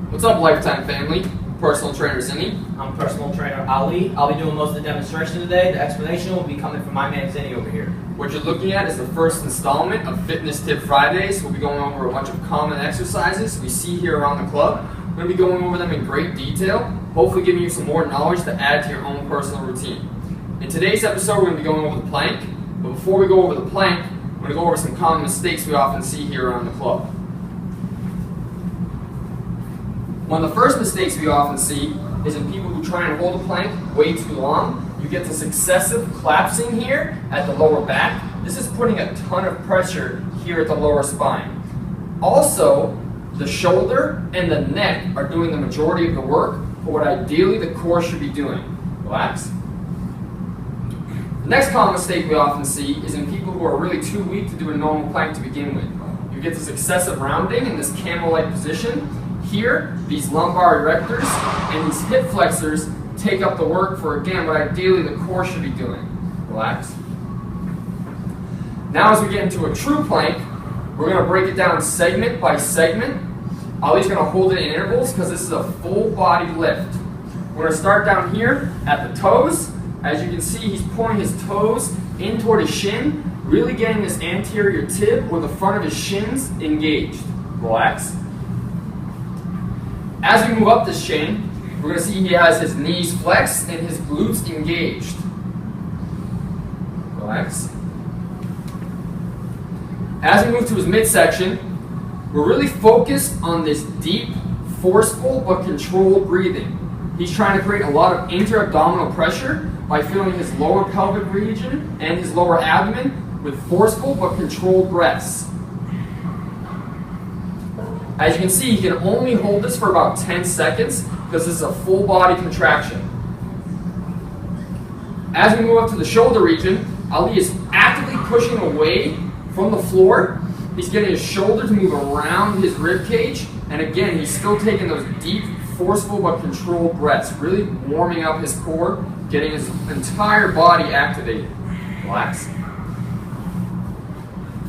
What's up, Lifetime family? Personal trainer Zinni. I'm personal trainer Ali. I'll be doing most of the demonstration today. The explanation will be coming from my man Zinni over here. What you're looking at is the first installment of Fitness Tip Fridays. We'll be going over a bunch of common exercises we see here around the club. We're going to be going over them in great detail, hopefully giving you some more knowledge to add to your own personal routine. In today's episode, we're going to be going over the plank, but before we go over the plank, we're going to go over some common mistakes we often see here around the club. One of the first mistakes we often see is in people who try and hold a plank way too long. You get this excessive collapsing here at the lower back. This is putting a ton of pressure here at the lower spine. Also, the shoulder and the neck are doing the majority of the work for what ideally the core should be doing. Relax. The next common mistake we often see is in people who are really too weak to do a normal plank to begin with. You get this excessive rounding in this camel-like position. Here, these lumbar erectors and these hip flexors take up the work for, again, what ideally the core should be doing. Relax. Now as we get into a true plank, we're going to break it down segment by segment. Ali's going to hold it in intervals because this is a full body lift. We're going to start down here at the toes. As you can see, he's pulling his toes in toward his shin, really getting this anterior tib or the front of his shins engaged. Relax. As we move up this chain, we're going to see he has his knees flexed and his glutes engaged. Relax. As we move to his midsection, we're really focused on this deep, forceful, but controlled breathing. He's trying to create a lot of inter-abdominal pressure by filling his lower pelvic region and his lower abdomen with forceful but controlled breaths. As you can see, he can only hold this for about 10 seconds because this is a full body contraction. As we move up to the shoulder region, Ali is actively pushing away from the floor. He's getting his shoulder to move around his rib cage, and again, he's still taking those deep, forceful but controlled breaths, really warming up his core, getting his entire body activated. Relax.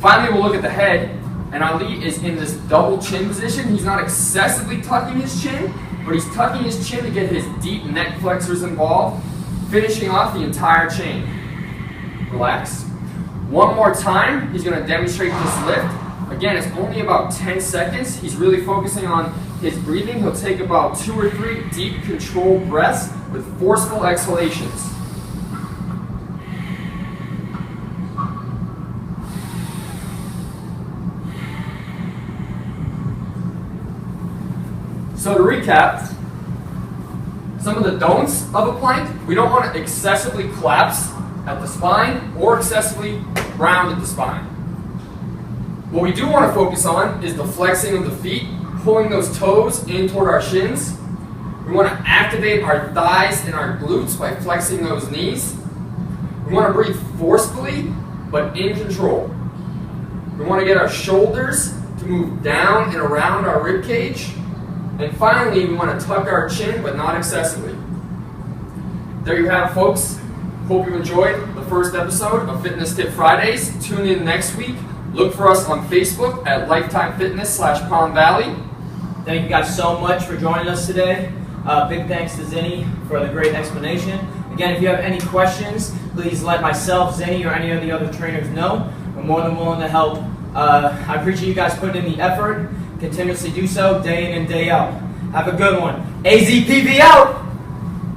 Finally, we'll look at the head. And Ali is in this double chin position. He's not excessively tucking his chin, but he's tucking his chin to get his deep neck flexors involved, finishing off the entire chain. Relax. One more time, he's going to demonstrate this lift. Again, it's only about 10 seconds. He's really focusing on his breathing. He'll take about 2 or 3 deep, controlled breaths with forceful exhalations. So to recap, some of the don'ts of a plank: we don't want to excessively collapse at the spine or excessively round at the spine. What we do want to focus on is the flexing of the feet, pulling those toes in toward our shins. We want to activate our thighs and our glutes by flexing those knees. We want to breathe forcefully but in control. We want to get our shoulders to move down and around our rib cage. And finally, we want to tuck our chin, but not excessively. There you have it, folks. Hope you enjoyed the first episode of Fitness Tip Fridays. Tune in next week. Look for us on Facebook at Lifetime Fitness/Palm Valley. Thank you guys so much for joining us today. Big thanks to Zinni for the great explanation. Again, if you have any questions, please let myself, Zinni, or any of the other trainers know. We're more than willing to help. I appreciate you guys putting in the effort. Continuously do so day in and day out. Have a good one. AZPV out!